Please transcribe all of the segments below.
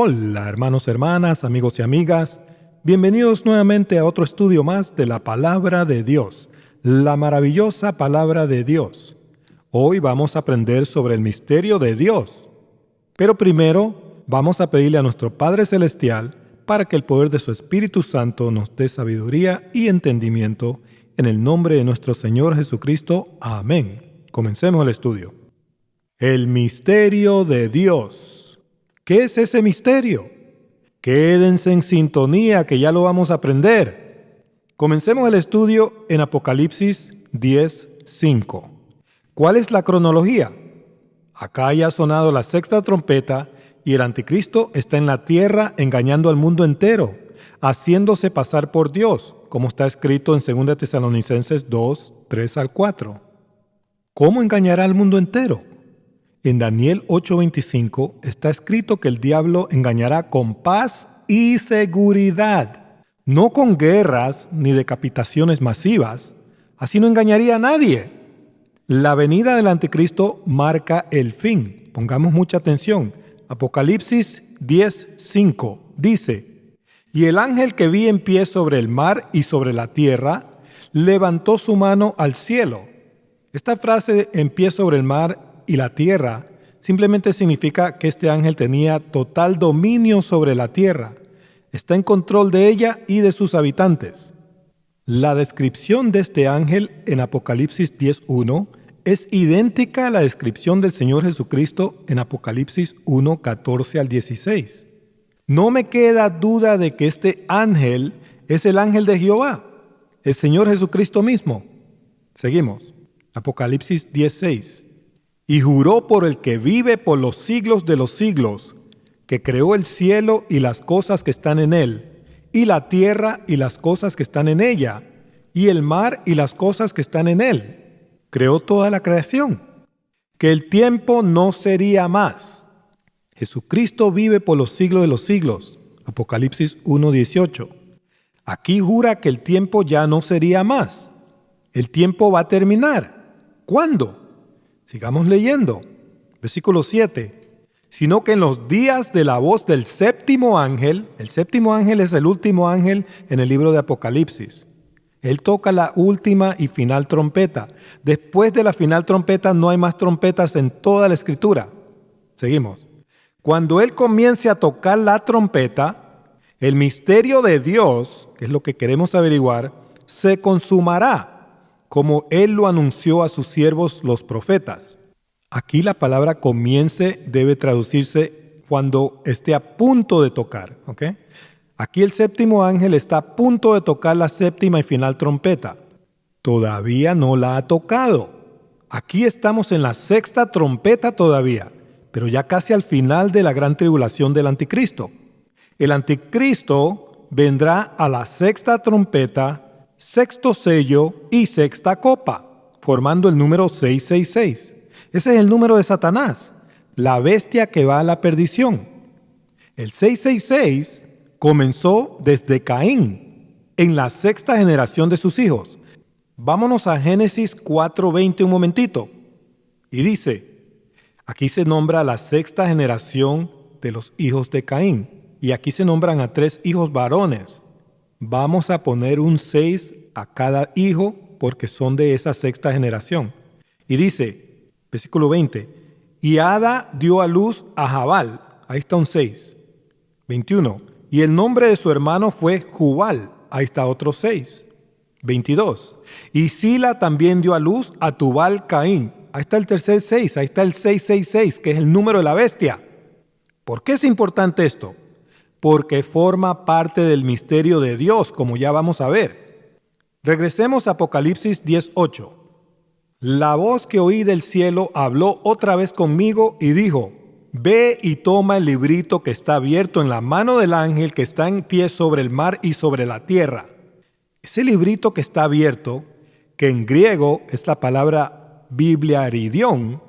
Hola hermanos, hermanas, amigos y amigas. Bienvenidos nuevamente a otro estudio más de la Palabra de Dios, la maravillosa Palabra de Dios. Hoy vamos a aprender sobre el misterio de Dios. Pero primero vamos a pedirle a nuestro Padre Celestial para que el poder de su Espíritu Santo nos dé sabiduría y entendimiento. En el nombre de nuestro Señor Jesucristo. Amén. Comencemos el estudio. El misterio de Dios. ¿Qué es ese misterio? Quédense en sintonía que ya lo vamos a aprender. Comencemos el estudio en Apocalipsis 10:5. ¿Cuál es la cronología? Acá ya ha sonado la sexta trompeta y el anticristo está en la tierra engañando al mundo entero, haciéndose pasar por Dios, como está escrito en 2 Tesalonicenses 2:3-4. ¿Cómo engañará al mundo entero? En Daniel 8:25 está escrito que el diablo engañará con paz y seguridad, no con guerras ni decapitaciones masivas. Así no engañaría a nadie. La venida del anticristo marca el fin. Pongamos mucha atención. Apocalipsis 10:5 dice: Y el ángel que vi en pie sobre el mar y sobre la tierra, levantó su mano al cielo. Esta frase, en pie sobre el mar y la tierra, simplemente significa que este ángel tenía total dominio sobre la tierra. Está en control de ella y de sus habitantes. La descripción de este ángel en Apocalipsis 10:1 es idéntica a la descripción del Señor Jesucristo en Apocalipsis 1:14-16. No me queda duda de que este ángel es el ángel de Jehová, el Señor Jesucristo mismo. Seguimos. Apocalipsis 10:6. Y juró por el que vive por los siglos de los siglos, que creó el cielo y las cosas que están en él, y la tierra y las cosas que están en ella, y el mar y las cosas que están en él. Creó toda la creación. Que el tiempo no sería más. Jesucristo vive por los siglos de los siglos. Apocalipsis 1:18. Aquí jura que el tiempo ya no sería más. El tiempo va a terminar. ¿Cuándo? Sigamos leyendo. Versículo 7. Sino que en los días de la voz del séptimo ángel, el séptimo ángel es el último ángel en el libro de Apocalipsis. Él toca la última y final trompeta. Después de la final trompeta no hay más trompetas en toda la Escritura. Seguimos. Cuando Él comience a tocar la trompeta, el misterio de Dios, que es lo que queremos averiguar, se consumará, como Él lo anunció a sus siervos los profetas. Aquí la palabra comience debe traducirse cuando esté a punto de tocar. ¿Ok? Aquí el séptimo ángel está a punto de tocar la séptima y final trompeta. Todavía no la ha tocado. Aquí estamos en la sexta trompeta todavía, pero ya casi al final de la gran tribulación del anticristo. El anticristo vendrá a la sexta trompeta, sexto sello y sexta copa, formando el número 666. Ese es el número de Satanás, la bestia que va a la perdición. El 666 comenzó desde Caín, en la sexta generación de sus hijos. Vámonos a Génesis 4:20 un momentito. Y dice, aquí se nombra la sexta generación de los hijos de Caín, y aquí se nombran a 3 hijos varones. Vamos a poner un 6 a cada hijo porque son de esa sexta generación. Y dice, versículo 20, y Ada dio a luz a Jabal. Ahí está un 6. 21. Y el nombre de su hermano fue Jubal. Ahí está otro 6. 22. Y Sila también dio a luz a Tubal Caín. Ahí está el tercer 6. Ahí está el 666, que es el número de la bestia. ¿Por qué es importante esto? Porque forma parte del misterio de Dios, como ya vamos a ver. Regresemos a Apocalipsis 10:8. La voz que oí del cielo habló otra vez conmigo y dijo, ve y toma el librito que está abierto en la mano del ángel que está en pie sobre el mar y sobre la tierra. Ese librito que está abierto, que en griego es la palabra bibliaridión,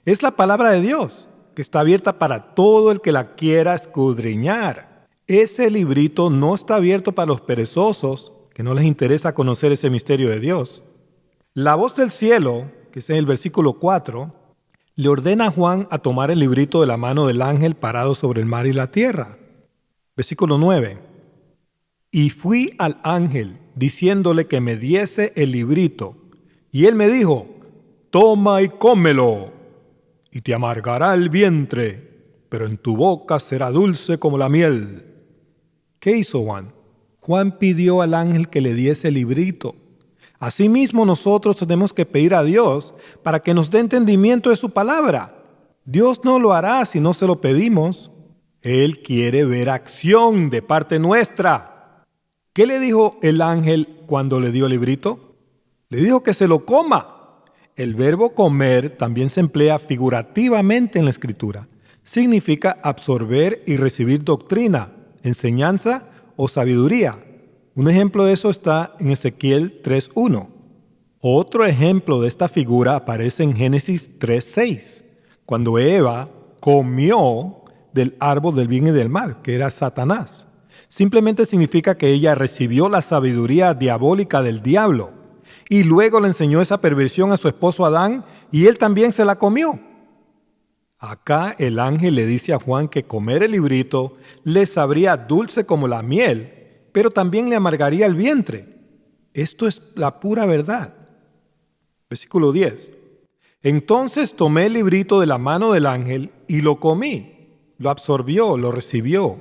es la palabra de Dios, que está abierta para todo el que la quiera escudriñar. Ese librito no está abierto para los perezosos, que no les interesa conocer ese misterio de Dios. La voz del cielo, que es en el versículo 4, le ordena a Juan a tomar el librito de la mano del ángel parado sobre el mar y la tierra. Versículo 9. Y fui al ángel, diciéndole que me diese el librito. Y él me dijo, toma y cómelo, y te amargará el vientre, pero en tu boca será dulce como la miel. ¿Qué hizo Juan? Juan pidió al ángel que le diese el librito. Asimismo, nosotros tenemos que pedir a Dios para que nos dé entendimiento de su palabra. Dios no lo hará si no se lo pedimos. Él quiere ver acción de parte nuestra. ¿Qué le dijo el ángel cuando le dio el librito? Le dijo que se lo coma. El verbo comer también se emplea figurativamente en la Escritura. Significa absorber y recibir doctrina, enseñanza o sabiduría. Un ejemplo de eso está en Ezequiel 3:1. Otro ejemplo de esta figura aparece en Génesis 3:6, cuando Eva comió del árbol del bien y del mal, que era Satanás. Simplemente significa que ella recibió la sabiduría diabólica del diablo y luego le enseñó esa perversión a su esposo Adán y él también se la comió. Acá el ángel le dice a Juan que comer el librito le sabría dulce como la miel, pero también le amargaría el vientre. Esto es la pura verdad. Versículo 10. Entonces tomé el librito de la mano del ángel y lo comí. Lo absorbió, lo recibió.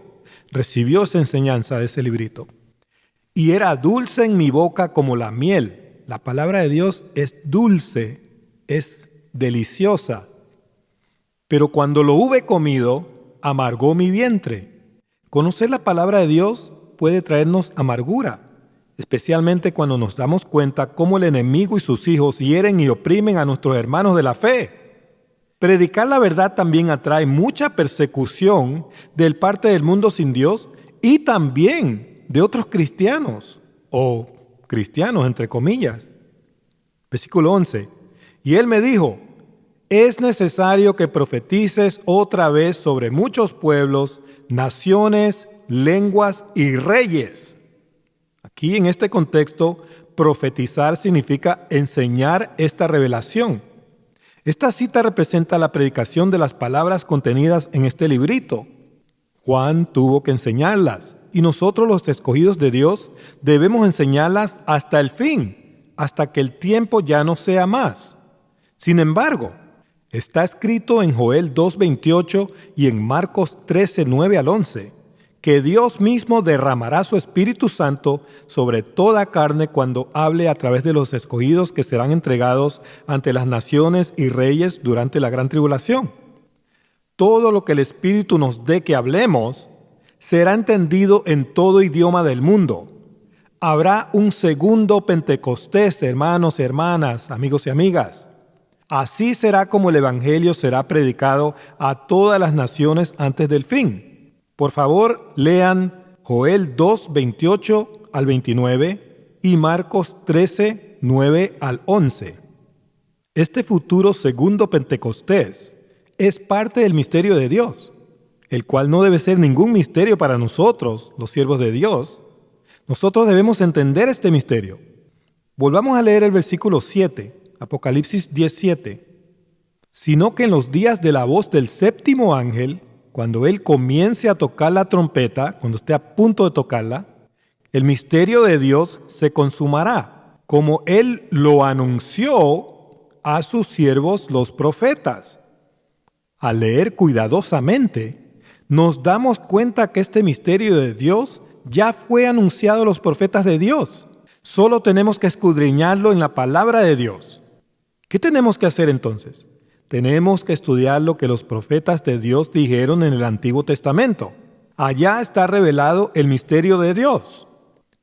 Recibió esa enseñanza de ese librito. Y era dulce en mi boca como la miel. La palabra de Dios es dulce, es deliciosa. Pero cuando lo hube comido, amargó mi vientre. Conocer la palabra de Dios puede traernos amargura, especialmente cuando nos damos cuenta cómo el enemigo y sus hijos hieren y oprimen a nuestros hermanos de la fe. Predicar la verdad también atrae mucha persecución de parte del mundo sin Dios y también de otros cristianos, o cristianos entre comillas. Versículo 11. Y él me dijo, es necesario que profetices otra vez sobre muchos pueblos, naciones, lenguas y reyes. Aquí en este contexto, profetizar significa enseñar esta revelación. Esta cita representa la predicación de las palabras contenidas en este librito. Juan tuvo que enseñarlas y nosotros los escogidos de Dios debemos enseñarlas hasta el fin, hasta que el tiempo ya no sea más. Sin embargo, está escrito en Joel 2:28 y en Marcos 13:9 al 11, que Dios mismo derramará su Espíritu Santo sobre toda carne cuando hable a través de los escogidos que serán entregados ante las naciones y reyes durante la gran tribulación. Todo lo que el Espíritu nos dé que hablemos será entendido en todo idioma del mundo. Habrá un segundo Pentecostés, hermanos y hermanas, amigos y amigas. Así será como el Evangelio será predicado a todas las naciones antes del fin. Por favor, lean Joel 2:28 al 29 y Marcos 13:9 al 11. Este futuro segundo Pentecostés es parte del misterio de Dios, el cual no debe ser ningún misterio para nosotros, los siervos de Dios. Nosotros debemos entender este misterio. Volvamos a leer el versículo 7, Apocalipsis 10:7. Sino que en los días de la voz del séptimo ángel, cuando él comience a tocar la trompeta, cuando esté a punto de tocarla, el misterio de Dios se consumará, como él lo anunció a sus siervos los profetas. Al leer cuidadosamente, nos damos cuenta que este misterio de Dios ya fue anunciado a los profetas de Dios. Solo tenemos que escudriñarlo en la palabra de Dios. ¿Qué tenemos que hacer entonces? Tenemos que estudiar lo que los profetas de Dios dijeron en el Antiguo Testamento. Allá está revelado el misterio de Dios.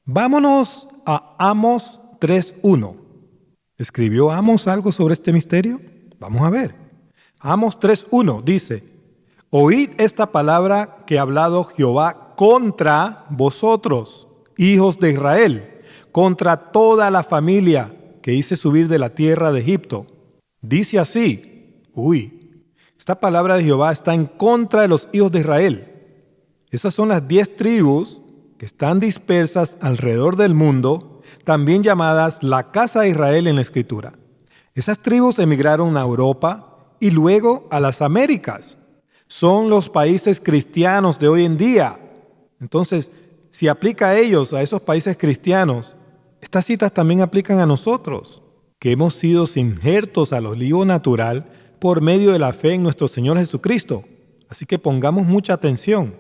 Vámonos a Amós 3:1. ¿Escribió Amós algo sobre este misterio? Vamos a ver. Amós 3:1 dice, oíd esta palabra que ha hablado Jehová contra vosotros, hijos de Israel, contra toda la familia que hice subir de la tierra de Egipto. Dice así, esta palabra de Jehová está en contra de los hijos de Israel. Esas son las 10 tribus que están dispersas alrededor del mundo, también llamadas la casa de Israel en la Escritura. Esas tribus emigraron a Europa y luego a las Américas. Son los países cristianos de hoy en día. Entonces, si aplica a ellos, a esos países cristianos, estas citas también aplican a nosotros, que hemos sido injertos al olivo natural por medio de la fe en nuestro Señor Jesucristo. Así que pongamos mucha atención.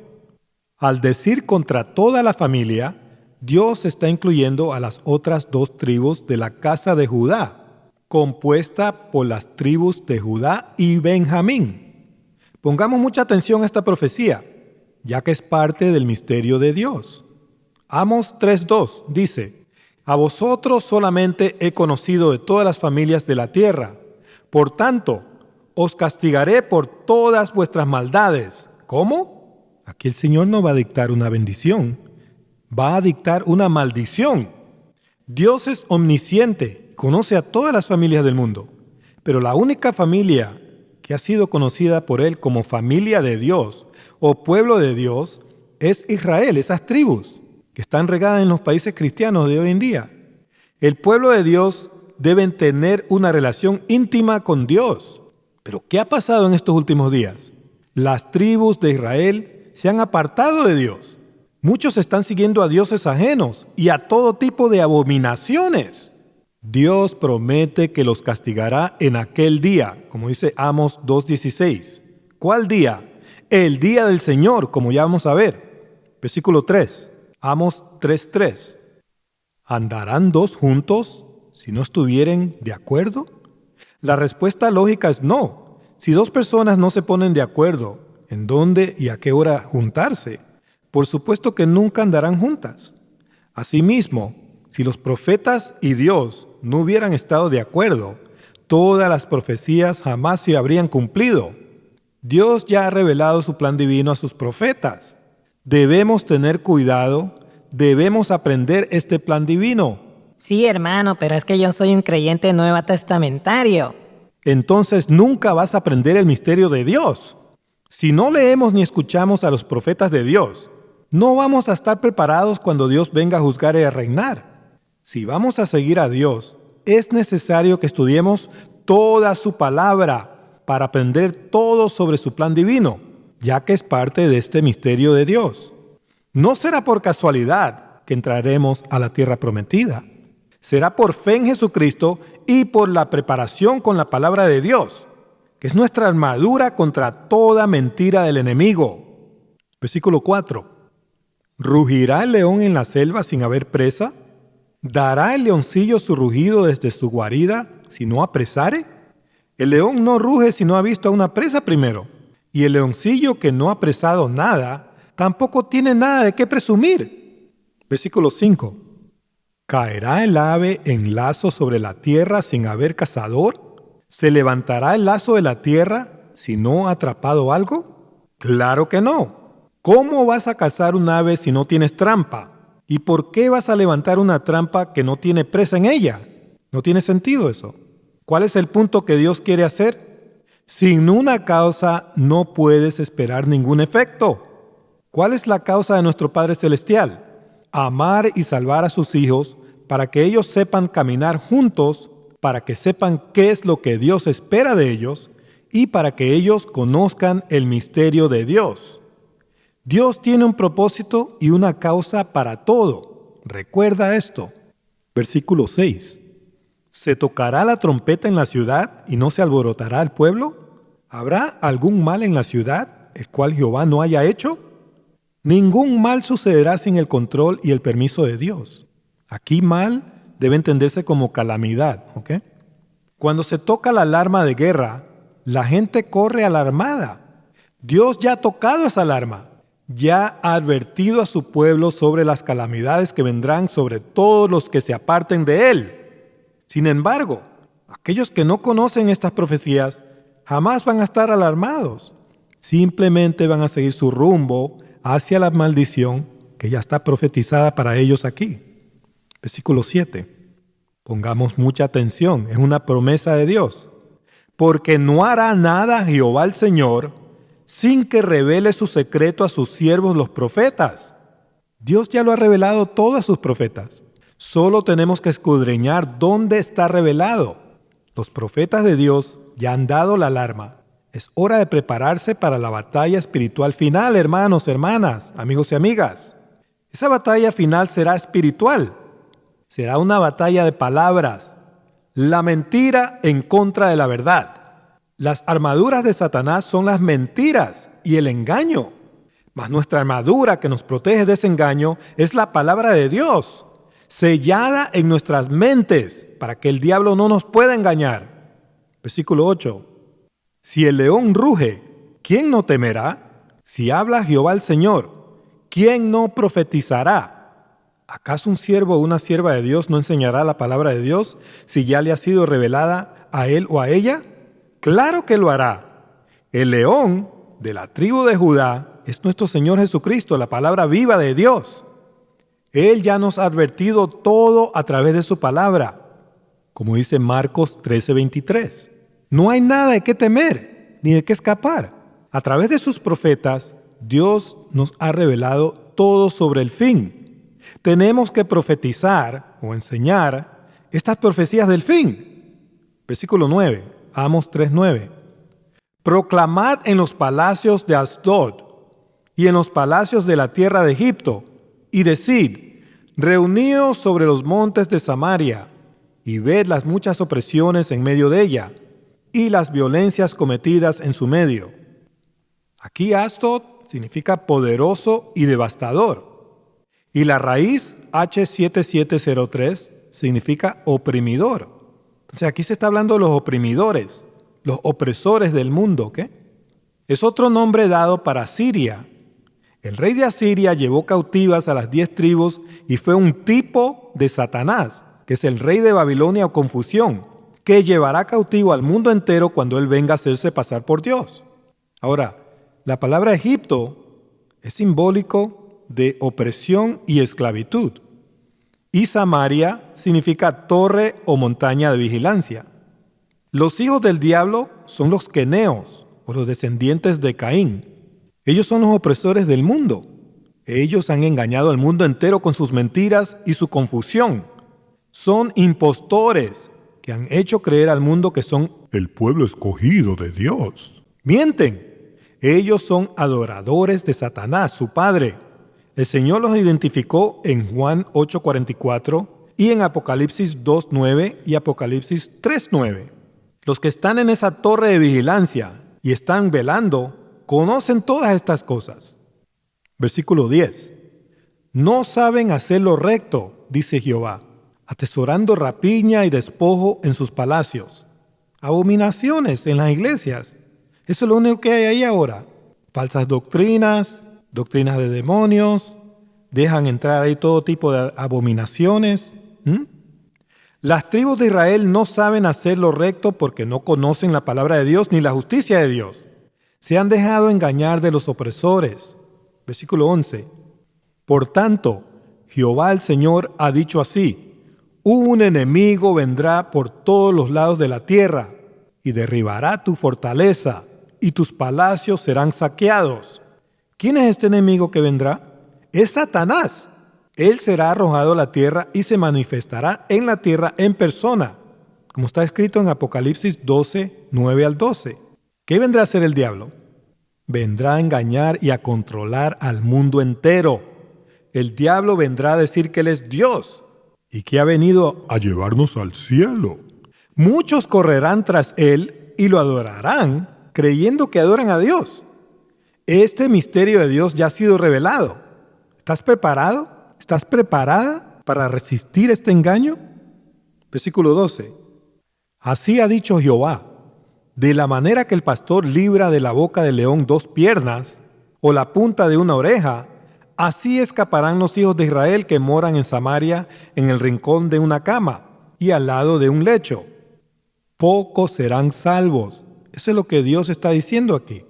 Al decir contra toda la familia, Dios está incluyendo a las otras dos tribus de la casa de Judá, compuesta por las tribus de Judá y Benjamín. Pongamos mucha atención a esta profecía, ya que es parte del misterio de Dios. Amos 3:2 dice: a vosotros solamente he conocido de todas las familias de la tierra. Por tanto, os castigaré por todas vuestras maldades. ¿Cómo? Aquí el Señor no va a dictar una bendición, va a dictar una maldición. Dios es omnisciente, conoce a todas las familias del mundo, pero la única familia que ha sido conocida por Él como familia de Dios o pueblo de Dios es Israel, esas tribus que están regadas en los países cristianos de hoy en día. El pueblo de Dios debe tener una relación íntima con Dios. Pero ¿qué ha pasado en estos últimos días? Las tribus de Israel se han apartado de Dios. Muchos están siguiendo a dioses ajenos y a todo tipo de abominaciones. Dios promete que los castigará en aquel día, como dice Amos 2:16. ¿Cuál día? El día del Señor, como ya vamos a ver. Versículo 3, Amos 3:3. ¿Andarán dos juntos si no estuvieren de acuerdo? La respuesta lógica es no. Si dos personas no se ponen de acuerdo en dónde y a qué hora juntarse, por supuesto que nunca andarán juntas. Asimismo, si los profetas y Dios no hubieran estado de acuerdo, todas las profecías jamás se habrían cumplido. Dios ya ha revelado su plan divino a sus profetas. Debemos tener cuidado, debemos aprender este plan divino. Sí, hermano, pero es que yo soy un creyente nuevo testamentario. Entonces nunca vas a aprender el misterio de Dios. Si no leemos ni escuchamos a los profetas de Dios, no vamos a estar preparados cuando Dios venga a juzgar y a reinar. Si vamos a seguir a Dios, es necesario que estudiemos toda su palabra para aprender todo sobre su plan divino, ya que es parte de este misterio de Dios. No será por casualidad que entraremos a la tierra prometida. Será por fe en Jesucristo y por la preparación con la palabra de Dios, que es nuestra armadura contra toda mentira del enemigo. Versículo 4. ¿Rugirá el león en la selva sin haber presa? ¿Dará el leoncillo su rugido desde su guarida si no apresare? El león no ruge si no ha visto a una presa primero, y el leoncillo que no ha apresado nada, tampoco tiene nada de qué presumir. Versículo 5. ¿Caerá el ave en lazo sobre la tierra sin haber cazador? ¿Se levantará el lazo de la tierra si no ha atrapado algo? Claro que no. ¿Cómo vas a cazar un ave si no tienes trampa? ¿Y por qué vas a levantar una trampa que no tiene presa en ella? No tiene sentido eso. ¿Cuál es el punto que Dios quiere hacer? Sin una causa no puedes esperar ningún efecto. ¿Cuál es la causa de nuestro Padre Celestial? Amar y salvar a sus hijos para que ellos sepan caminar juntos, para que sepan qué es lo que Dios espera de ellos y para que ellos conozcan el misterio de Dios. Dios tiene un propósito y una causa para todo. Recuerda esto. Versículo 6. ¿Se tocará la trompeta en la ciudad y no se alborotará el pueblo? ¿Habrá algún mal en la ciudad, el cual Jehová no haya hecho? Ningún mal sucederá sin el control y el permiso de Dios. Aquí mal debe entenderse como calamidad, ¿ok? Cuando se toca la alarma de guerra, la gente corre alarmada. Dios ya ha tocado esa alarma, ya ha advertido a su pueblo sobre las calamidades que vendrán sobre todos los que se aparten de Él. Sin embargo, aquellos que no conocen estas profecías jamás van a estar alarmados. Simplemente van a seguir su rumbo hacia la maldición que ya está profetizada para ellos aquí. Versículo 7. Pongamos mucha atención, es una promesa de Dios. Porque no hará nada Jehová el Señor sin que revele su secreto a sus siervos los profetas. Dios ya lo ha revelado todo a sus profetas. Solo tenemos que escudriñar dónde está revelado. Los profetas de Dios ya han dado la alarma. Es hora de prepararse para la batalla espiritual final, hermanos, hermanas, amigos y amigas. Esa batalla final será espiritual. Será una batalla de palabras. La mentira en contra de la verdad. Las armaduras de Satanás son las mentiras y el engaño. Mas nuestra armadura que nos protege de ese engaño es la palabra de Dios, sellada en nuestras mentes para que el diablo no nos pueda engañar. Versículo 8. Si el león ruge, ¿quién no temerá? Si habla Jehová el Señor, ¿quién no profetizará? ¿Acaso un siervo o una sierva de Dios no enseñará la palabra de Dios si ya le ha sido revelada a él o a ella? Claro que lo hará. El león de la tribu de Judá es nuestro Señor Jesucristo, la palabra viva de Dios. Él ya nos ha advertido todo a través de su palabra, como dice Marcos 13:23. No hay nada de qué temer, ni de qué escapar. A través de sus profetas, Dios nos ha revelado todo sobre el fin. Tenemos que profetizar o enseñar estas profecías del fin. Versículo 9, Amos 3:9. Proclamad en los palacios de Asdod y en los palacios de la tierra de Egipto, y decid, reuníos sobre los montes de Samaria, y ved las muchas opresiones en medio de ella, y las violencias cometidas en su medio. Aquí Asdod significa poderoso y devastador. Y la raíz H7703 significa oprimidor. Entonces aquí se está hablando de los oprimidores, los opresores del mundo, ¿qué? Es otro nombre dado para Siria. El rey de Asiria llevó cautivas a las 10 tribus y fue un tipo de Satanás, que es el rey de Babilonia o confusión, que llevará cautivo al mundo entero cuando él venga a hacerse pasar por Dios. Ahora, la palabra Egipto es simbólico de opresión y esclavitud. Y Samaria significa torre o montaña de vigilancia. Los hijos del diablo son los queneos o los descendientes de Caín. Ellos son los opresores del mundo. Ellos han engañado al mundo entero con sus mentiras y su confusión. Son impostores que han hecho creer al mundo que son el pueblo escogido de Dios. Mienten. Ellos son adoradores de Satanás, su padre. El Señor los identificó en Juan 8:44 y en Apocalipsis 2:9 y Apocalipsis 3:9. Los que están en esa torre de vigilancia y están velando, conocen todas estas cosas. Versículo 10. No saben hacer lo recto, dice Jehová, atesorando rapiña y despojo en sus palacios. Abominaciones en las iglesias. Eso es lo único que hay ahí ahora. Falsas doctrinas, doctrinas de demonios, dejan entrar ahí todo tipo de abominaciones. Las tribus de Israel no saben hacer lo recto porque no conocen la palabra de Dios ni la justicia de Dios. Se han dejado engañar de los opresores. Versículo 11. Por tanto, Jehová el Señor ha dicho así: un enemigo vendrá por todos los lados de la tierra y derribará tu fortaleza y tus palacios serán saqueados. ¿Quién es este enemigo que vendrá? Es Satanás. Él será arrojado a la tierra y se manifestará en la tierra en persona, como está escrito en Apocalipsis 12, 9 al 12. ¿Qué vendrá a hacer el diablo? Vendrá a engañar y a controlar al mundo entero. El diablo vendrá a decir que él es Dios y que ha venido a llevarnos al cielo. Muchos correrán tras él y lo adorarán, creyendo que adoran a Dios. Este misterio de Dios ya ha sido revelado. ¿Estás preparado? ¿Estás preparada para resistir este engaño? Versículo 12. Así ha dicho Jehová: de la manera que el pastor libra de la boca del león 2 piernas o la punta de una oreja, así escaparán los hijos de Israel que moran en Samaria en el rincón de una cama y al lado de un lecho. Pocos serán salvos. Eso es lo que Dios está diciendo aquí.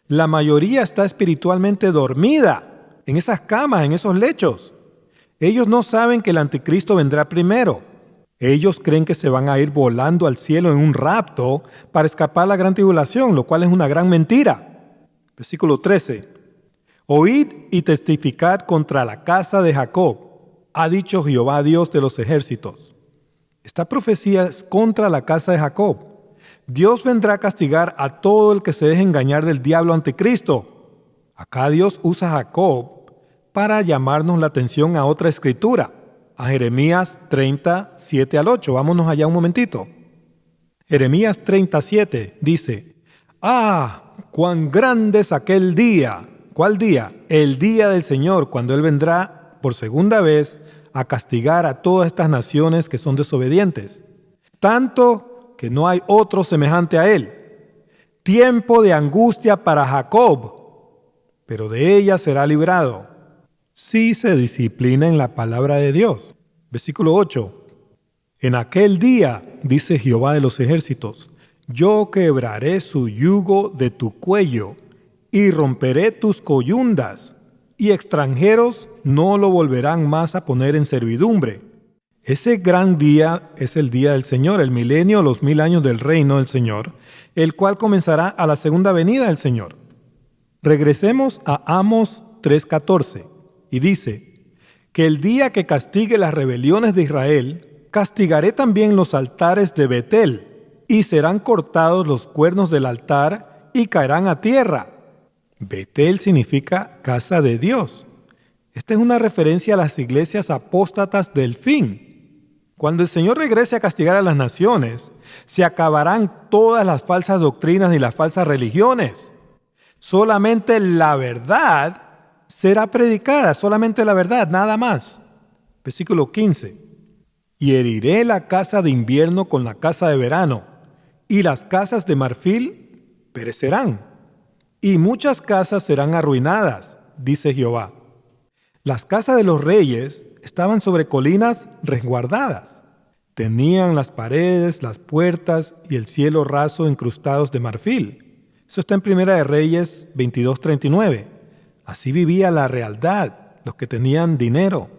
La mayoría está espiritualmente dormida en esas camas, en esos lechos. Ellos no saben que el anticristo vendrá primero. Ellos creen que se van a ir volando al cielo en un rapto para escapar la gran tribulación, lo cual es una gran mentira. Versículo 13. Oíd y testificad contra la casa de Jacob, ha dicho Jehová Dios de los ejércitos. Esta profecía es contra la casa de Jacob. Dios vendrá a castigar a todo el que se deje engañar del diablo anticristo. Acá Dios usa a Jacob para llamarnos la atención a otra escritura, a Jeremías 37 al 8. Vámonos allá un momentito. Jeremías 37 dice: ¡Ah, cuán grande es aquel día! ¿Cuál día? El día del Señor, cuando Él vendrá por segunda vez a castigar a todas estas naciones que son desobedientes. Tanto que no hay otro semejante a Él. Tiempo de angustia para Jacob, pero de ella será librado, si se disciplina en la palabra de Dios. Versículo 8. En aquel día, dice Jehová de los ejércitos, yo quebraré su yugo de tu cuello y romperé tus coyundas, y extranjeros no lo volverán más a poner en servidumbre. Ese gran día es el día del Señor, el milenio, los 1000 años del reino del Señor, el cual comenzará a la segunda venida del Señor. Regresemos a Amos 3:14 y dice que el día que castigue las rebeliones de Israel, castigaré también los altares de Betel, y serán cortados los cuernos del altar y caerán a tierra. Betel significa casa de Dios. Esta es una referencia a las iglesias apóstatas del fin. Cuando el Señor regrese a castigar a las naciones, se acabarán todas las falsas doctrinas y las falsas religiones. Solamente la verdad será predicada, solamente la verdad, nada más. Versículo 15. Y heriré la casa de invierno con la casa de verano, y las casas de marfil perecerán, y muchas casas serán arruinadas, dice Jehová. Las casas de los reyes estaban sobre colinas resguardadas. Tenían las paredes, las puertas y el cielo raso incrustados de marfil. Eso está en Primera de Reyes 22:39. Así vivía la realidad, los que tenían dinero.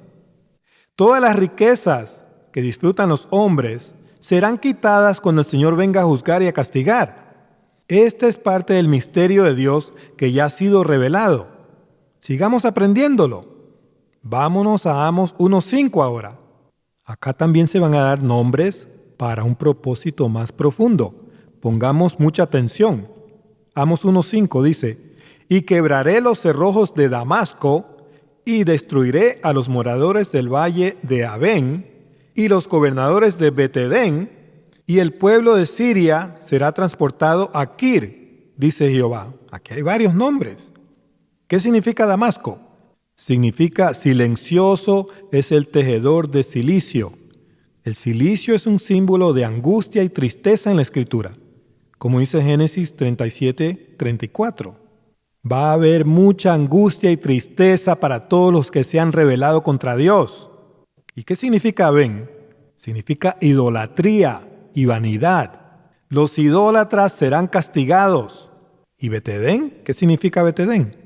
Todas las riquezas que disfrutan los hombres serán quitadas cuando el Señor venga a juzgar y a castigar. Este es parte del misterio de Dios que ya ha sido revelado. Sigamos aprendiéndolo. Vámonos a Amos 1:5 ahora. Acá también se van a dar nombres para un propósito más profundo. Pongamos mucha atención. Amos 1:5 dice: y quebraré los cerrojos de Damasco y destruiré a los moradores del valle de Abén y los gobernadores de Betedén, y el pueblo de Siria será transportado a Kir, dice Jehová. Aquí hay varios nombres. ¿Qué significa Damasco? Significa silencioso, es el tejedor de cilicio. El cilicio es un símbolo de angustia y tristeza en la Escritura, como dice Génesis 37:34. Va a haber mucha angustia y tristeza para todos los que se han rebelado contra Dios. ¿Y qué significa Abén? Significa idolatría y vanidad. Los idólatras serán castigados. ¿Y Betedén? ¿Qué significa Betedén?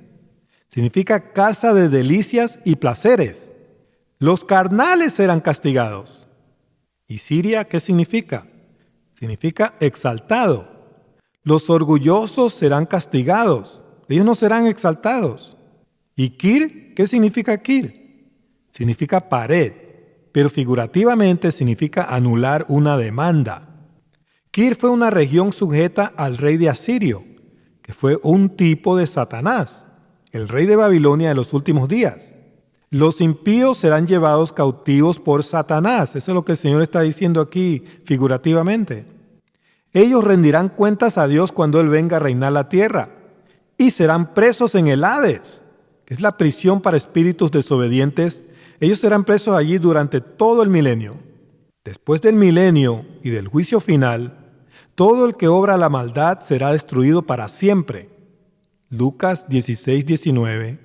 Significa casa de delicias y placeres. Los carnales serán castigados. ¿Y Siria qué significa? Significa exaltado. Los orgullosos serán castigados. Ellos no serán exaltados. ¿Y Kir? ¿Qué significa Kir? Significa pared, pero figurativamente significa anular una demanda. Kir fue una región sujeta al rey de Asirio, que fue un tipo de Satanás, el rey de Babilonia de los últimos días. Los impíos serán llevados cautivos por Satanás. Eso es lo que el Señor está diciendo aquí figurativamente. Ellos rendirán cuentas a Dios cuando Él venga a reinar la tierra, y serán presos en el Hades, que es la prisión para espíritus desobedientes. Ellos serán presos allí durante todo el milenio. Después del milenio y del juicio final, todo el que obra la maldad será destruido para siempre. Lucas 16:19,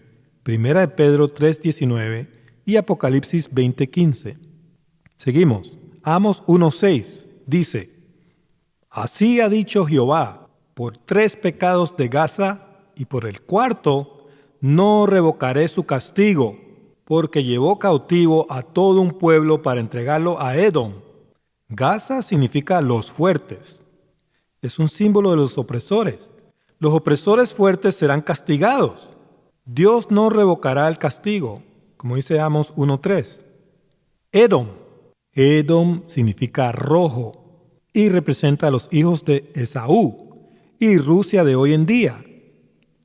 Primera de Pedro 3:19 y Apocalipsis 20:15. Seguimos. Amos 1:6 dice: así ha dicho Jehová, por 3 pecados de Gaza y por el 4 no revocaré su castigo, porque llevó cautivo a todo un pueblo para entregarlo a Edom. Gaza significa los fuertes. Es un símbolo de los opresores. Los opresores fuertes serán castigados. Dios no revocará el castigo, como dice Amos 1:3. Edom. Edom significa rojo. y representa a los hijos de Esaú y Rusia de hoy en día.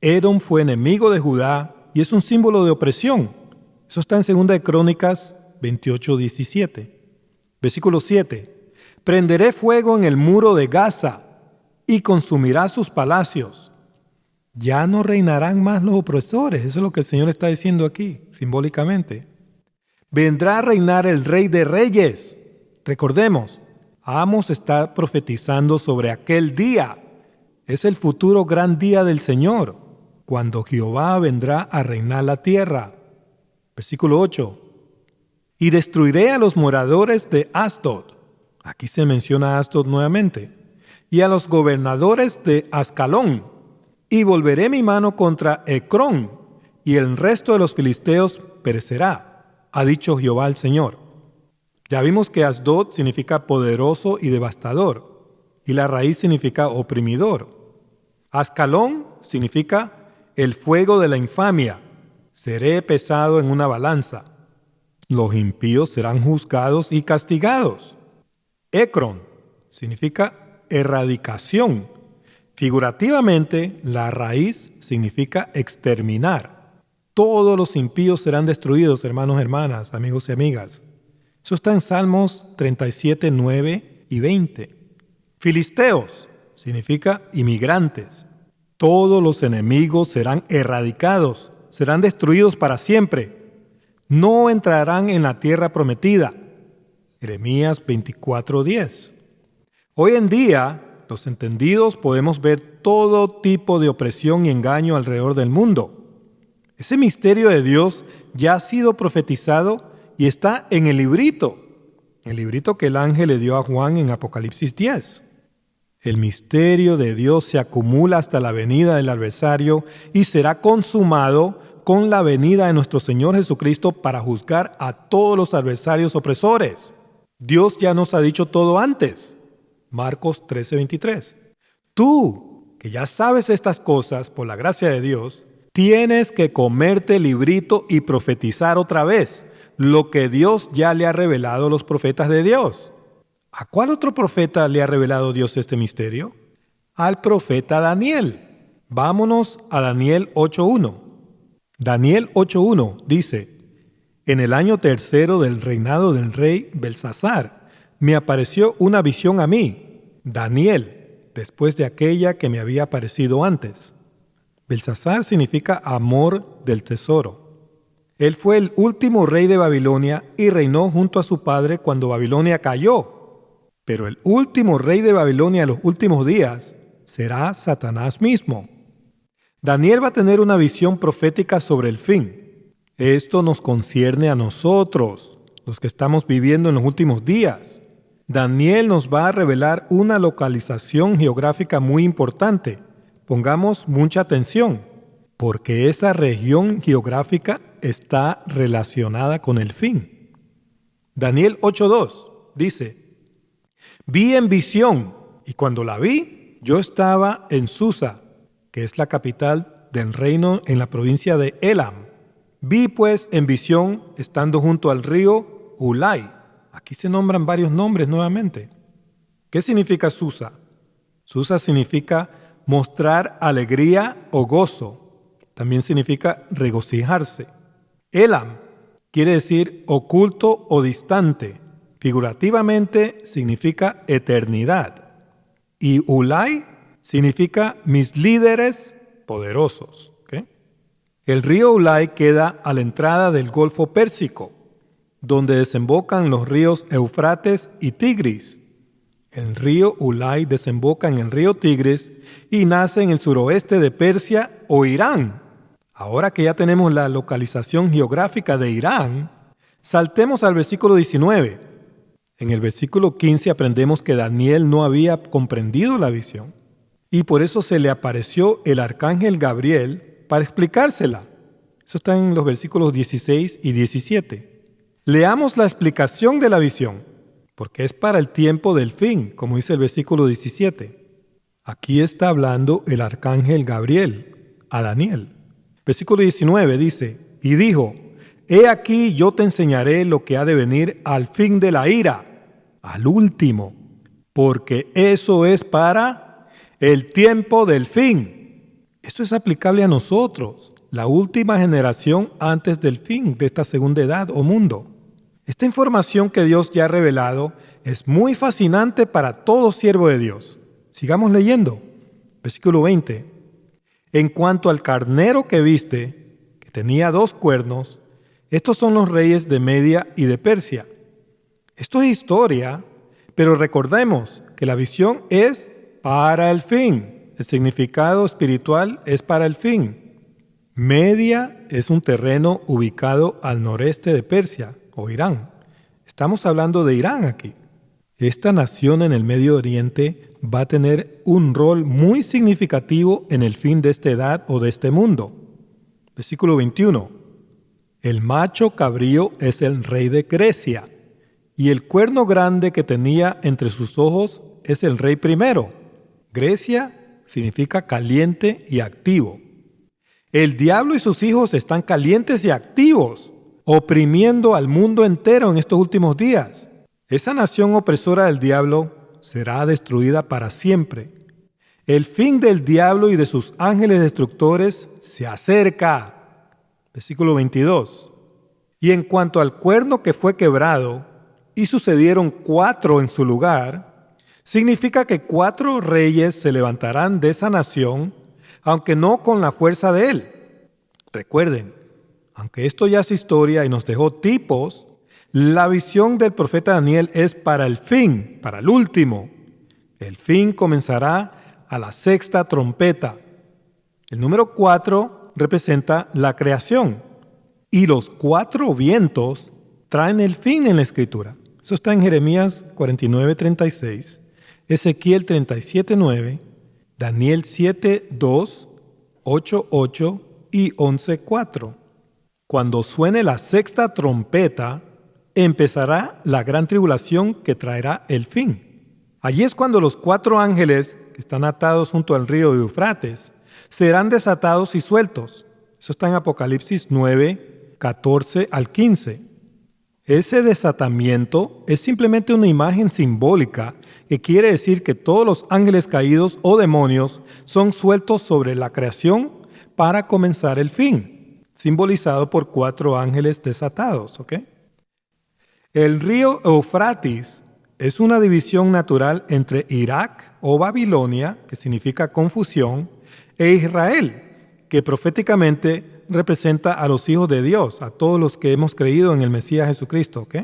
Edom fue enemigo de Judá y es un símbolo de opresión. Eso está en 2 de Crónicas 28:17. Versículo 7. Prenderé fuego en el muro de Gaza y consumirá sus palacios. Ya no reinarán más los opresores. Eso es lo que el Señor está diciendo aquí, simbólicamente. Vendrá a reinar el Rey de Reyes. Recordemos, Amos está profetizando sobre aquel día. Es el futuro gran día del Señor, cuando Jehová vendrá a reinar la tierra. Versículo 8. Y destruiré a los moradores de Asdod. Aquí se menciona a Asdod nuevamente. Y a los gobernadores de Ascalón. Y volveré mi mano contra Ecrón, y el resto de los filisteos perecerá, ha dicho Jehová el Señor. Ya vimos que Asdod significa poderoso y devastador, y la raíz significa oprimidor. Ascalón significa el fuego de la infamia. Seré pesado en una balanza. Los impíos serán juzgados y castigados. Ecrón significa erradicación. Figurativamente, la raíz significa exterminar. Todos los impíos serán destruidos, hermanos, hermanas, amigos y amigas. Eso está en Salmos 37, 9 y 20. Filisteos significa inmigrantes. Todos los enemigos serán erradicados, serán destruidos para siempre. No entrarán en la tierra prometida. Jeremías 24:10. Hoy en día, los entendidos podemos ver todo tipo de opresión y engaño alrededor del mundo. Ese misterio de Dios ya ha sido profetizado y está en el librito que el ángel le dio a Juan en Apocalipsis 10. El misterio de Dios se acumula hasta la venida del adversario y será consumado con la venida de nuestro Señor Jesucristo para juzgar a todos los adversarios opresores. Dios ya nos ha dicho todo antes. Marcos 13:23. Tú, que ya sabes estas cosas por la gracia de Dios, tienes que comerte el librito y profetizar otra vez lo que Dios ya le ha revelado a los profetas de Dios. ¿A cuál otro profeta le ha revelado Dios este misterio? Al profeta Daniel. Vámonos a Daniel 8:1. Daniel 8:1 dice: En el año tercero del reinado del rey Belsasar, me apareció una visión a mí, Daniel, después de aquella que me había aparecido antes. Belsasar significa amor del tesoro. Él fue el último rey de Babilonia y reinó junto a su padre cuando Babilonia cayó. Pero el último rey de Babilonia en los últimos días será Satanás mismo. Daniel va a tener una visión profética sobre el fin. Esto nos concierne a nosotros, los que estamos viviendo en los últimos días. Daniel nos va a revelar una localización geográfica muy importante. Pongamos mucha atención, porque esa región geográfica está relacionada con el fin. Daniel 8:2 dice: Vi en visión, y cuando la vi, yo estaba en Susa, que es la capital del reino en la provincia de Elam. Vi pues en visión, estando junto al río Ulai. Aquí se nombran varios nombres nuevamente. ¿Qué significa Susa? Susa significa mostrar alegría o gozo. También significa regocijarse. Elam quiere decir oculto o distante. Figurativamente significa eternidad. Y Ulai significa mis líderes poderosos. ¿Okay? El río Ulai queda a la entrada del Golfo Pérsico, donde desembocan los ríos Eufrates y Tigris. El río Ulai desemboca en el río Tigris y nace en el suroeste de Persia o Irán. Ahora que ya tenemos la localización geográfica de Irán, saltemos al versículo 19. En el versículo 15 aprendemos que Daniel no había comprendido la visión y por eso se le apareció el arcángel Gabriel para explicársela. Eso está en los versículos 16 y 17. Leamos la explicación de la visión, porque es para el tiempo del fin, como dice el versículo 17. Aquí está hablando el arcángel Gabriel a Daniel. Versículo 19 dice: Y dijo: He aquí yo te enseñaré lo que ha de venir al fin de la ira, al último. porque eso es para el tiempo del fin. Esto es aplicable a nosotros, la última generación antes del fin de esta segunda edad o mundo. Esta información que Dios ya ha revelado es muy fascinante para todo siervo de Dios. Sigamos leyendo. Versículo 20. En cuanto al carnero que viste, que tenía 2 cuernos, estos son los reyes de Media y de Persia. Esto es historia, pero recordemos que la visión es para el fin. El significado espiritual es para el fin. Media es un terreno ubicado al noreste de Persia o Irán. Estamos hablando de Irán aquí. Esta nación en el Medio Oriente va a tener un rol muy significativo en el fin de esta edad o de este mundo. Versículo 21. El macho cabrío es el rey de Grecia, y el cuerno grande que tenía entre sus ojos es el rey primero. Grecia significa caliente y activo. El diablo y sus hijos están calientes y activos, oprimiendo al mundo entero en estos últimos días. Esa nación opresora del diablo será destruida para siempre. El fin del diablo y de sus ángeles destructores se acerca. Versículo 22. Y en cuanto al cuerno que fue quebrado, y sucedieron 4 en su lugar, significa que 4 reyes se levantarán de esa nación, aunque no con la fuerza de él. Recuerden, aunque esto ya es historia y nos dejó tipos, la visión del profeta Daniel es para el fin, para el último. El fin comenzará a la 6ª trompeta. El número 4 representa la creación y los 4 vientos traen el fin en la Escritura. Eso está en Jeremías 49:36, Ezequiel 37:9, Daniel 7:2, 8:8 y 11:4. Cuando suene la 6ª trompeta, empezará la gran tribulación que traerá el fin. Allí es cuando los 4 ángeles que están atados junto al río de Eufrates serán desatados y sueltos. Eso está en Apocalipsis 9, 14 al 15. Ese desatamiento es simplemente una imagen simbólica que quiere decir que todos los ángeles caídos o demonios son sueltos sobre la creación para comenzar el fin, simbolizado por 4 ángeles desatados, ¿ok? El río Eufrates es una división natural entre Irak o Babilonia, que significa confusión, e Israel, que proféticamente representa a los hijos de Dios, a todos los que hemos creído en el Mesías Jesucristo, ¿ok?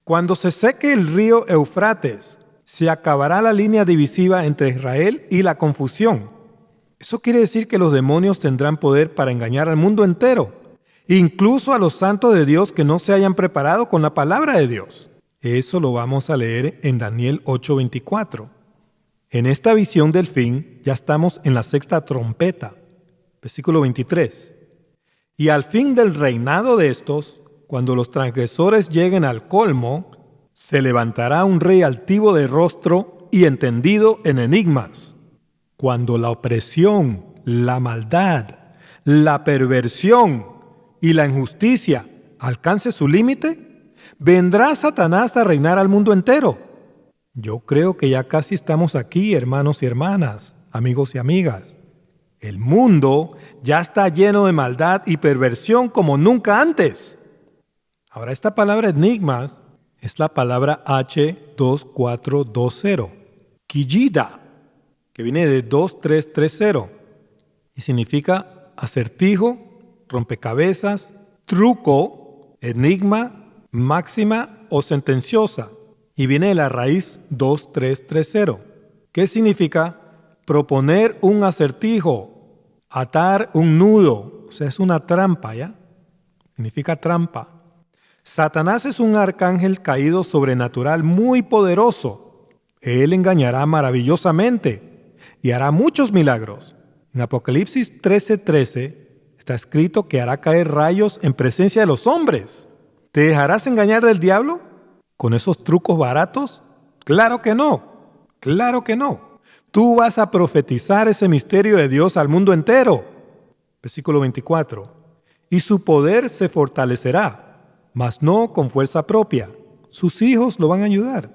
Cuando se seque el río Eufrates, se acabará la línea divisiva entre Israel y la confusión. Eso quiere decir que los demonios tendrán poder para engañar al mundo entero, incluso a los santos de Dios que no se hayan preparado con la palabra de Dios. Eso lo vamos a leer en Daniel 8:24. En esta visión del fin ya estamos en la 6ª trompeta. Versículo 23. Y al fin del reinado de estos, cuando los transgresores lleguen al colmo, se levantará un rey altivo de rostro y entendido en enigmas. Cuando la opresión, la maldad, la perversión y la injusticia alcance su límite, vendrá Satanás a reinar al mundo entero. Yo creo que ya casi estamos aquí, hermanos y hermanas, amigos y amigas. El mundo ya está lleno de maldad y perversión como nunca antes. Ahora, esta palabra enigmas es la palabra H2420, Kijida, que viene de 2330 y significa acertijo, rompecabezas, truco, enigma, máxima o sentenciosa, y viene de la raíz 2330, que significa proponer un acertijo, atar un nudo, o sea, es una trampa, ¿ya? Significa trampa. Satanás es un arcángel caído sobrenatural muy poderoso. Él engañará maravillosamente y hará muchos milagros. En Apocalipsis 13:13 está escrito que hará caer rayos en presencia de los hombres. ¿Te dejarás engañar del diablo con esos trucos baratos? Claro que no, claro que no. Tú vas a profetizar ese misterio de Dios al mundo entero. Versículo 24. Y su poder se fortalecerá, mas no con fuerza propia. Sus hijos lo van a ayudar.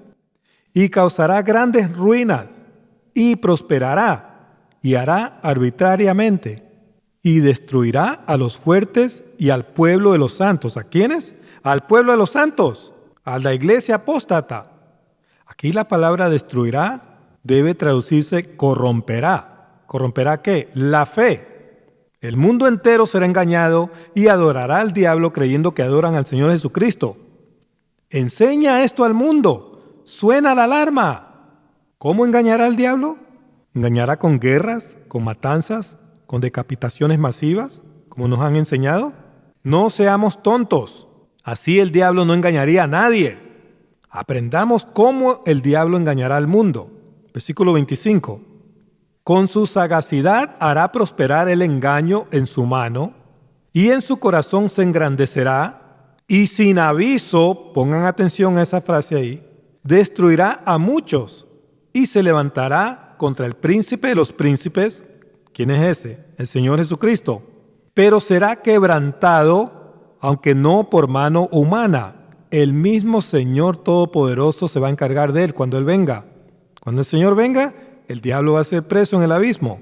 y causará grandes ruinas, y prosperará, y hará arbitrariamente, y destruirá a los fuertes y al pueblo de los santos. ¿A quiénes? Al pueblo de los santos, a la iglesia apóstata. Aquí la palabra destruirá debe traducirse corromperá. ¿Corromperá qué? La fe. El mundo entero será engañado y adorará al diablo creyendo que adoran al Señor Jesucristo. Enseña esto al mundo. Suena la alarma. ¿Cómo engañará al diablo? ¿Engañará con guerras, con matanzas, con decapitaciones masivas, como nos han enseñado? No seamos tontos. Así el diablo no engañaría a nadie. Aprendamos cómo el diablo engañará al mundo. Versículo 25. Con su sagacidad hará prosperar el engaño en su mano, y en su corazón se engrandecerá, y sin aviso, pongan atención a esa frase ahí, destruirá a muchos, y se levantará contra el príncipe de los príncipes. ¿Quién es ese? El Señor Jesucristo. Pero será quebrantado, aunque no por mano humana. El mismo Señor Todopoderoso se va a encargar de él cuando Él venga. Cuando el Señor venga, el diablo va a ser preso en el abismo.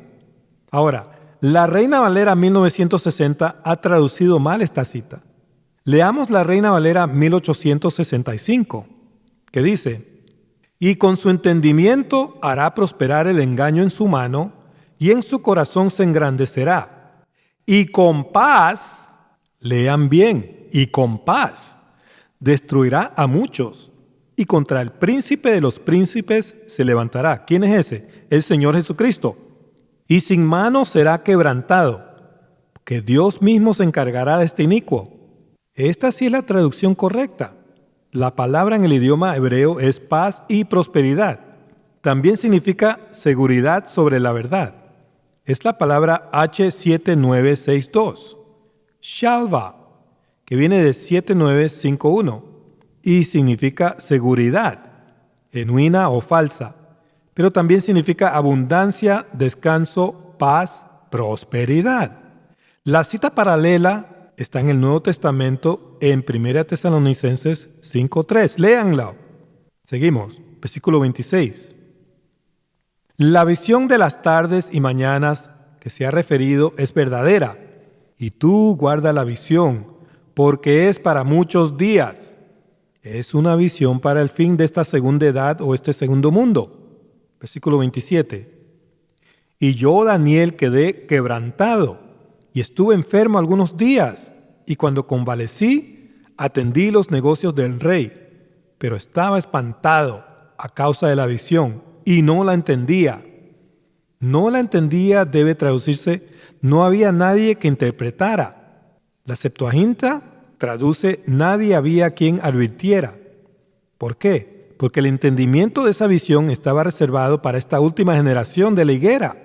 Ahora, la Reina Valera 1960 ha traducido mal esta cita. Leamos la Reina Valera 1865, que dice: y con su entendimiento hará prosperar el engaño en su mano, y en su corazón se engrandecerá. Y con paz, lean bien, y con paz, destruirá a muchos, y contra el príncipe de los príncipes se levantará. ¿Quién es ese? El Señor Jesucristo. Y sin mano será quebrantado, que Dios mismo se encargará de este inicuo. Esta sí es la traducción correcta. La palabra en el idioma hebreo es paz y prosperidad. También significa seguridad sobre la verdad. Es la palabra H7962, Shalva, que viene de 7951 y significa seguridad, genuina o falsa, pero también significa abundancia, descanso, paz, prosperidad. La cita paralela está en el Nuevo Testamento en 1 Tesalonicenses 5:3. Léanla. Seguimos, versículo 26. La visión de las tardes y mañanas que se ha referido es verdadera, y tú guarda la visión, porque es para muchos días. Es una visión para el fin de esta segunda edad o este segundo mundo. Versículo 27. Y yo, Daniel, quedé quebrantado y estuve enfermo algunos días, y cuando convalecí, atendí los negocios del rey, pero estaba espantado a causa de la visión y no la entendía. No la entendía debe traducirse, no había nadie que interpretara. La Septuaginta traduce, nadie había quien advirtiera. ¿Por qué? Porque el entendimiento de esa visión estaba reservado para esta última generación de la higuera.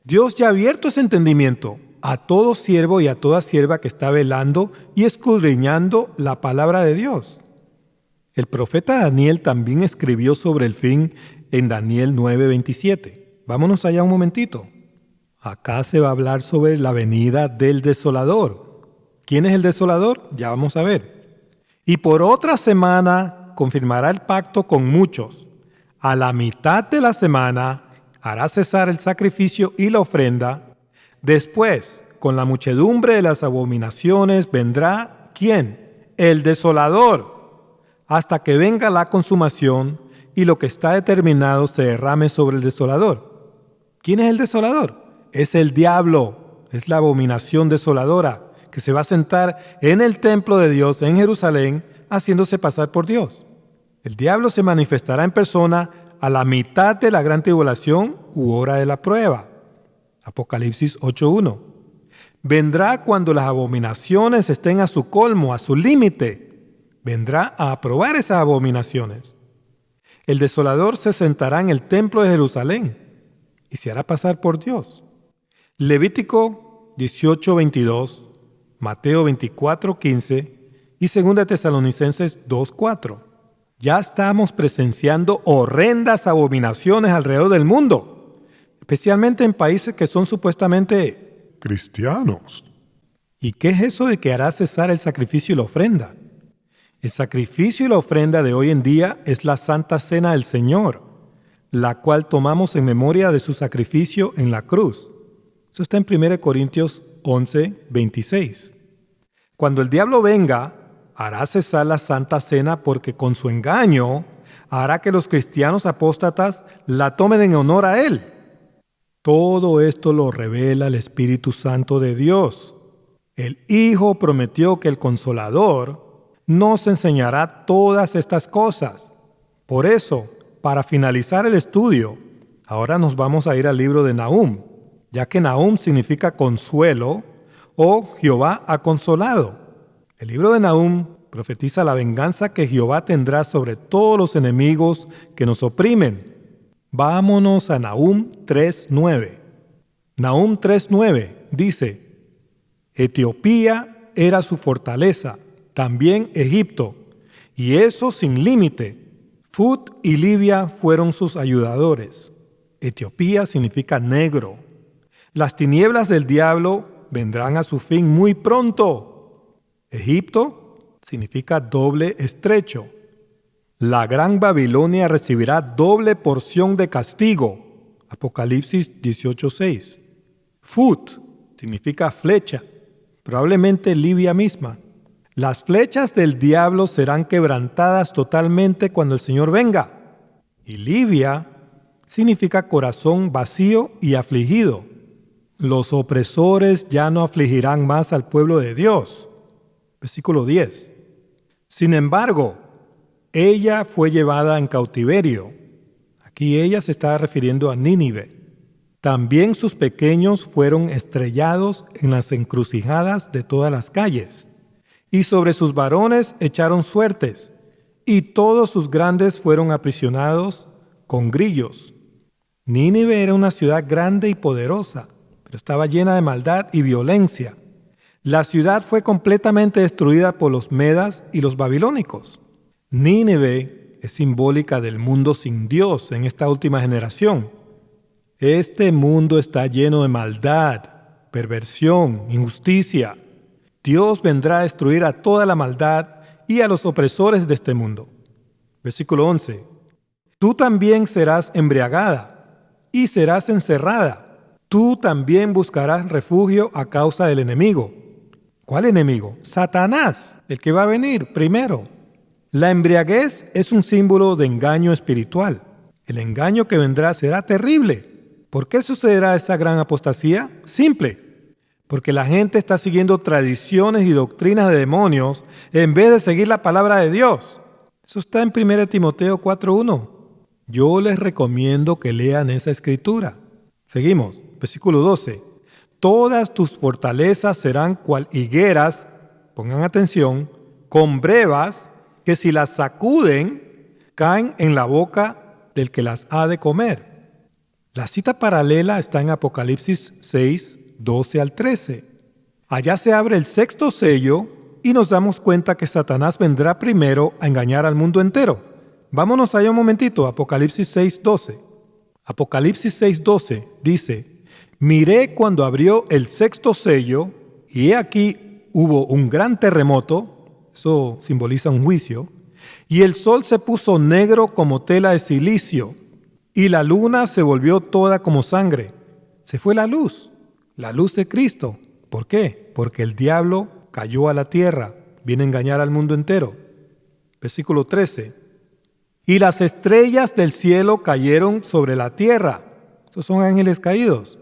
Dios ya ha abierto ese entendimiento a todo siervo y a toda sierva que está velando y escudriñando la palabra de Dios. El profeta Daniel también escribió sobre el fin en Daniel 9:27. Vámonos allá un momentito. Acá se va a hablar sobre la venida del desolador. ¿Quién es el desolador? Ya vamos a ver. Y por otra semana confirmará el pacto con muchos. A la mitad de la semana hará cesar el sacrificio y la ofrenda. Después, con la muchedumbre de las abominaciones, vendrá ¿quién? El desolador, hasta que venga la consumación y lo que está determinado se derrame sobre el desolador. ¿Quién es el desolador? Es el diablo, es la abominación desoladora que se va a sentar en el templo de Dios en Jerusalén haciéndose pasar por Dios. El diablo se manifestará en persona a la mitad de la gran tribulación u hora de la prueba. Apocalipsis 8:1. Vendrá cuando las abominaciones estén a su colmo, a su límite. Vendrá a aprobar esas abominaciones. El desolador se sentará en el templo de Jerusalén y se hará pasar por Dios. Levítico 18:22, Mateo 24:15 y 2 Tesalonicenses 2:4. Ya estamos presenciando horrendas abominaciones alrededor del mundo, especialmente en países que son supuestamente cristianos. ¿Y qué es eso de que hará cesar el sacrificio y la ofrenda? El sacrificio y la ofrenda de hoy en día es la Santa Cena del Señor, la cual tomamos en memoria de su sacrificio en la cruz. Eso está en 1 Corintios 11, 26. Cuando el diablo venga, hará cesar la Santa Cena porque con su engaño hará que los cristianos apóstatas la tomen en honor a él. Todo esto lo revela el Espíritu Santo de Dios. El Hijo prometió que el Consolador nos enseñará todas estas cosas. Por eso, para finalizar el estudio, ahora nos vamos a ir al libro de Nahum, ya que Nahum significa consuelo o Jehová ha consolado. El libro de Nahum profetiza la venganza que Jehová tendrá sobre todos los enemigos que nos oprimen. Vámonos a Nahum 3:9. Nahum 3:9 dice: Etiopía era su fortaleza, también Egipto, y eso sin límite. Fut y Libia fueron sus ayudadores. Etiopía significa negro. Las tinieblas del diablo vendrán a su fin muy pronto. Egipto significa doble estrecho. La gran Babilonia recibirá doble porción de castigo. Apocalipsis 18:6. Fut significa flecha, probablemente Libia misma. Las flechas del diablo serán quebrantadas totalmente cuando el Señor venga. Y Libia significa corazón vacío y afligido. Los opresores ya no afligirán más al pueblo de Dios. Versículo 10. Sin embargo, ella fue llevada en cautiverio. Aquí ella se está refiriendo a Nínive. También sus pequeños fueron estrellados en las encrucijadas de todas las calles. Y sobre sus varones echaron suertes, y todos sus grandes fueron aprisionados con grillos. Nínive era una ciudad grande y poderosa, pero estaba llena de maldad y violencia. La ciudad fue completamente destruida por los medas y los babilónicos. Nínive es simbólica del mundo sin Dios en esta última generación. Este mundo está lleno de maldad, perversión, injusticia. Dios vendrá a destruir a toda la maldad y a los opresores de este mundo. Versículo 11. Tú también serás embriagada y serás encerrada. Tú también buscarás refugio a causa del enemigo. ¿Cuál enemigo? Satanás, el que va a venir primero. La embriaguez es un símbolo de engaño espiritual. El engaño que vendrá será terrible. ¿Por qué sucederá esa gran apostasía? Simple. Porque la gente está siguiendo tradiciones y doctrinas de demonios en vez de seguir la palabra de Dios. Eso está en 1 Timoteo 4:1. Yo les recomiendo que lean esa escritura. Seguimos, versículo 12. Todas tus fortalezas serán cual higueras, pongan atención, con brevas, que si las sacuden, caen en la boca del que las ha de comer. La cita paralela está en Apocalipsis 6, 12 al 13. Allá se abre el sexto sello y nos damos cuenta que Satanás vendrá primero a engañar al mundo entero. Vámonos allá un momentito, Apocalipsis 6, 12. Apocalipsis 6, 12 dice: Miré cuando abrió el sexto sello, y he aquí hubo un gran terremoto, eso simboliza un juicio, y el sol se puso negro como tela de silicio, y la luna se volvió toda como sangre. Se fue la luz de Cristo. ¿Por qué? Porque el diablo cayó a la tierra, viene a engañar al mundo entero. Versículo 13. Y las estrellas del cielo cayeron sobre la tierra. Esos son ángeles caídos.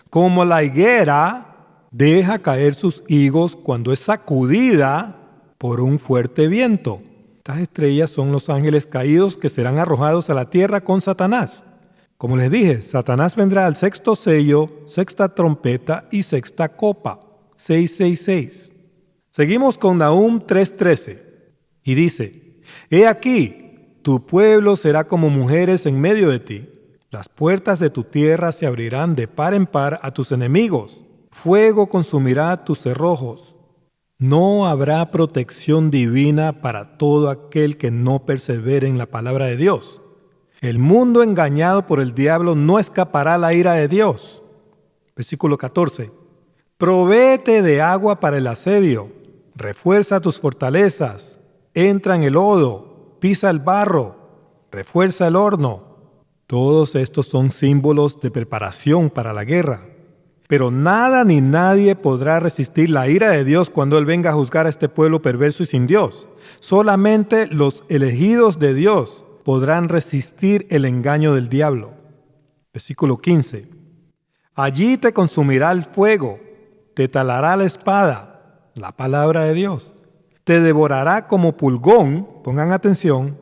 Como la higuera deja caer sus higos cuando es sacudida por un fuerte viento. Estas estrellas son los ángeles caídos que serán arrojados a la tierra con Satanás. Como les dije, Satanás vendrá al sexto sello, sexta trompeta y sexta copa. 666. Seguimos con Nahum 3:13. Y dice: He aquí, tu pueblo será como mujeres en medio de ti. Las puertas de tu tierra se abrirán de par en par a tus enemigos. Fuego consumirá tus cerrojos. No habrá protección divina para todo aquel que no persevere en la palabra de Dios. El mundo engañado por el diablo no escapará a la ira de Dios. Versículo 14. Provéete de agua para el asedio, refuerza tus fortalezas, entra en el lodo, pisa el barro, refuerza el horno. Todos estos son símbolos de preparación para la guerra. Pero nada ni nadie podrá resistir la ira de Dios cuando Él venga a juzgar a este pueblo perverso y sin Dios. Solamente los elegidos de Dios podrán resistir el engaño del diablo. Versículo 15. Allí te consumirá el fuego, te talará la espada, la palabra de Dios. Te devorará como pulgón, pongan atención,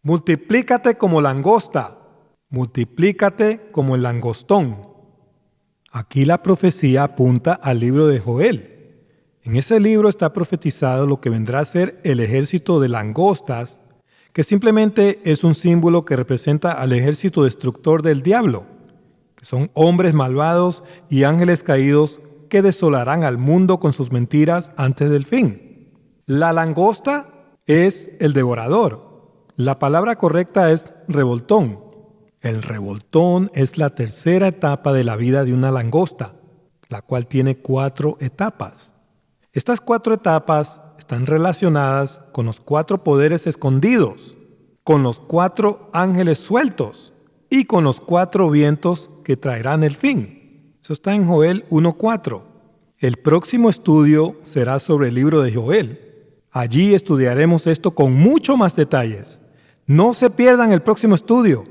multiplícate como langosta, multiplícate como el langostón. Aquí la profecía apunta al libro de Joel. En ese libro está profetizado lo que vendrá a ser el ejército de langostas, que simplemente es un símbolo que representa al ejército destructor del diablo, que son hombres malvados y ángeles caídos que desolarán al mundo con sus mentiras antes del fin. La langosta es el devorador. La palabra correcta es revoltón. El revoltón es la tercera etapa de la vida de una langosta, la cual tiene 4 etapas. Estas 4 etapas están relacionadas con los 4 poderes escondidos, con los 4 ángeles sueltos y con los 4 vientos que traerán el fin. Eso está en Joel 1:4. El próximo estudio será sobre el libro de Joel. Allí estudiaremos esto con mucho más detalles. No se pierdan el próximo estudio.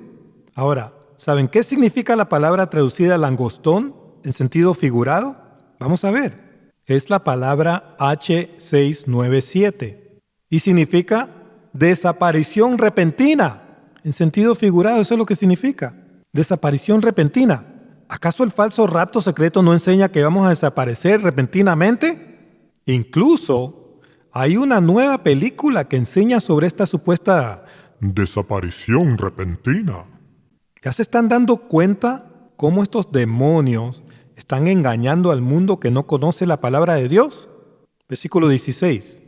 Ahora, ¿saben qué significa la palabra traducida langostón en sentido figurado? Vamos a ver. Es la palabra H697 y significa desaparición repentina. En sentido figurado, eso es lo que significa. Desaparición repentina. ¿Acaso el falso rapto secreto no enseña que vamos a desaparecer repentinamente? Incluso hay una nueva película que enseña sobre esta supuesta desaparición repentina. ¿Ya se están dando cuenta cómo estos demonios están engañando al mundo que no conoce la palabra de Dios? Versículo 16.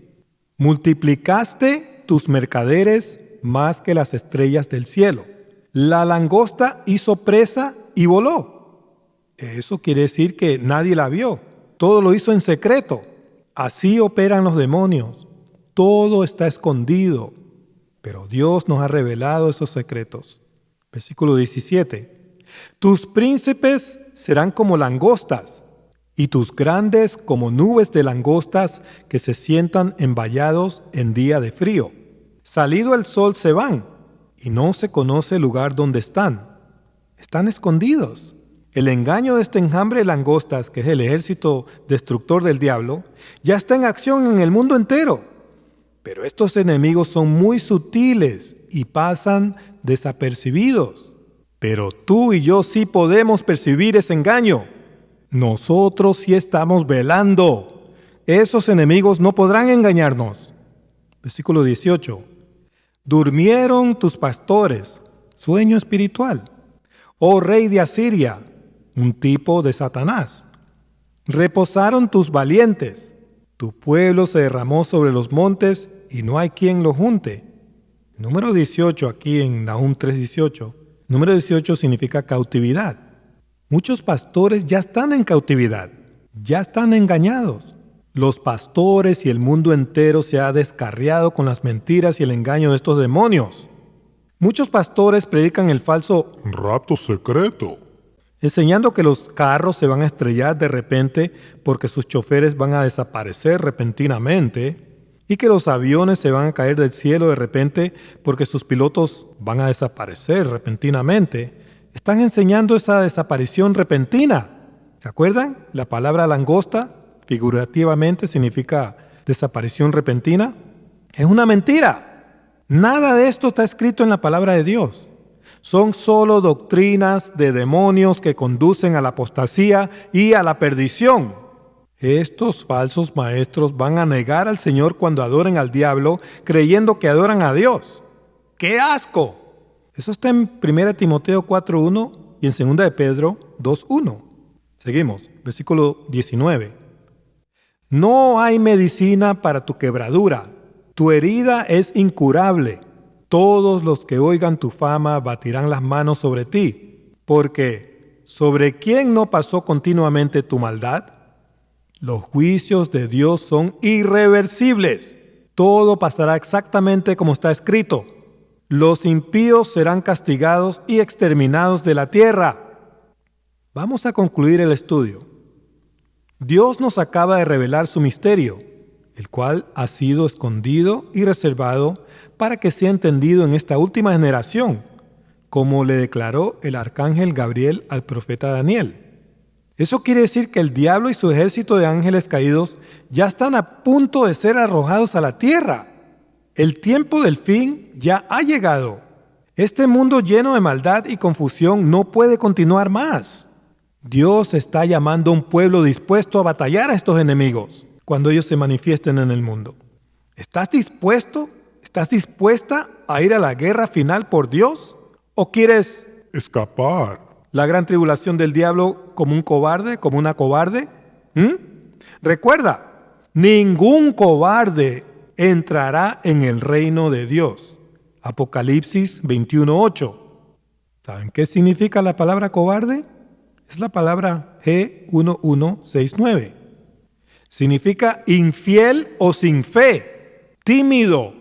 Multiplicaste tus mercaderes más que las estrellas del cielo. La langosta hizo presa y voló. Eso quiere decir que nadie la vio. Todo lo hizo en secreto. Así operan los demonios. Todo está escondido. Pero Dios nos ha revelado esos secretos. Versículo 17. Tus príncipes serán como langostas, y tus grandes como nubes de langostas que se sientan en vallados en día de frío. Salido el sol se van, y no se conoce el lugar donde están. Están escondidos. El engaño de este enjambre de langostas, que es el ejército destructor del diablo, ya está en acción en el mundo entero. Pero estos enemigos son muy sutiles y pasan desapercibidos. Pero tú y yo sí podemos percibir ese engaño. Nosotros sí estamos velando. Esos enemigos no podrán engañarnos. Versículo 18. Durmieron tus pastores, sueño espiritual. Oh rey de Asiria, un tipo de Satanás. Reposaron tus valientes. Tu pueblo se derramó sobre los montes y no hay quien lo junte. Número 18 aquí en Nahum 3:18. Número 18 significa cautividad. Muchos pastores ya están en cautividad, ya están engañados. Los pastores y el mundo entero se ha descarriado con las mentiras y el engaño de estos demonios. Muchos pastores predican el falso rapto secreto, enseñando que los carros se van a estrellar de repente porque sus choferes van a desaparecer repentinamente y que los aviones se van a caer del cielo de repente porque sus pilotos van a desaparecer repentinamente. Están enseñando esa desaparición repentina. ¿Se acuerdan? La palabra langosta figurativamente significa desaparición repentina. Es una mentira. Nada de esto está escrito en la palabra de Dios. Son solo doctrinas de demonios que conducen a la apostasía y a la perdición. Estos falsos maestros van a negar al Señor cuando adoren al diablo, creyendo que adoran a Dios. ¡Qué asco! Eso está en 1 Timoteo 4:1 y en 2 de Pedro 2:1. Seguimos, versículo 19. No hay medicina para tu quebradura, tu herida es incurable. Todos los que oigan tu fama batirán las manos sobre ti, porque ¿sobre quién no pasó continuamente tu maldad? Los juicios de Dios son irreversibles. Todo pasará exactamente como está escrito. Los impíos serán castigados y exterminados de la tierra. Vamos a concluir el estudio. Dios nos acaba de revelar su misterio, el cual ha sido escondido y reservado para que sea entendido en esta última generación, como le declaró el arcángel Gabriel al profeta Daniel. Eso quiere decir que el diablo y su ejército de ángeles caídos ya están a punto de ser arrojados a la tierra. El tiempo del fin ya ha llegado. Este mundo lleno de maldad y confusión no puede continuar más. Dios está llamando a un pueblo dispuesto a batallar a estos enemigos cuando ellos se manifiesten en el mundo. ¿Estás dispuesto? ¿Estás dispuesta a ir a la guerra final por Dios? ¿O quieres Escapar. la gran tribulación del diablo como un cobarde, como una cobarde? Recuerda, ningún cobarde entrará en el reino de Dios. Apocalipsis 21:8. ¿Saben qué significa la palabra cobarde? Es la palabra G1169. Significa infiel o sin fe, tímido,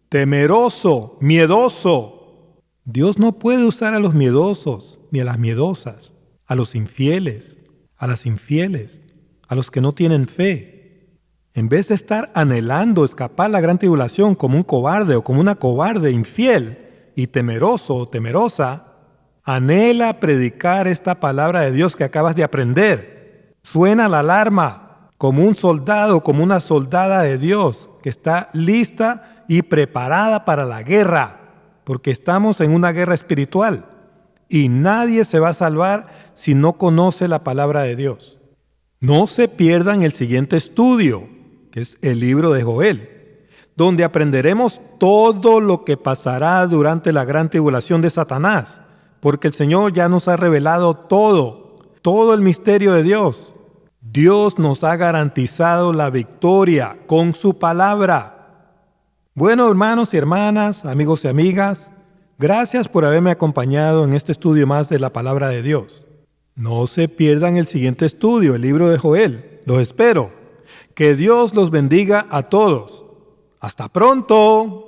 temeroso, miedoso. Dios no puede usar a los miedosos ni a las miedosas, a los infieles, a las infieles, a los que no tienen fe. En vez de estar anhelando escapar la gran tribulación como un cobarde o como una cobarde infiel y temeroso o temerosa, anhela predicar esta palabra de Dios que acabas de aprender. Suena la alarma como un soldado, como una soldada de Dios que está lista y preparada para la guerra, porque estamos en una guerra espiritual y nadie se va a salvar si no conoce la palabra de Dios. No se pierdan el siguiente estudio, que es el libro de Joel, donde aprenderemos todo lo que pasará durante la gran tribulación de Satanás, porque el Señor ya nos ha revelado todo el misterio de Dios. Dios nos ha garantizado la victoria con su palabra. Bueno, hermanos y hermanas, amigos y amigas, gracias por haberme acompañado en este estudio más de la palabra de Dios. No se pierdan el siguiente estudio, el libro de Joel. Los espero. Que Dios los bendiga a todos. ¡Hasta pronto!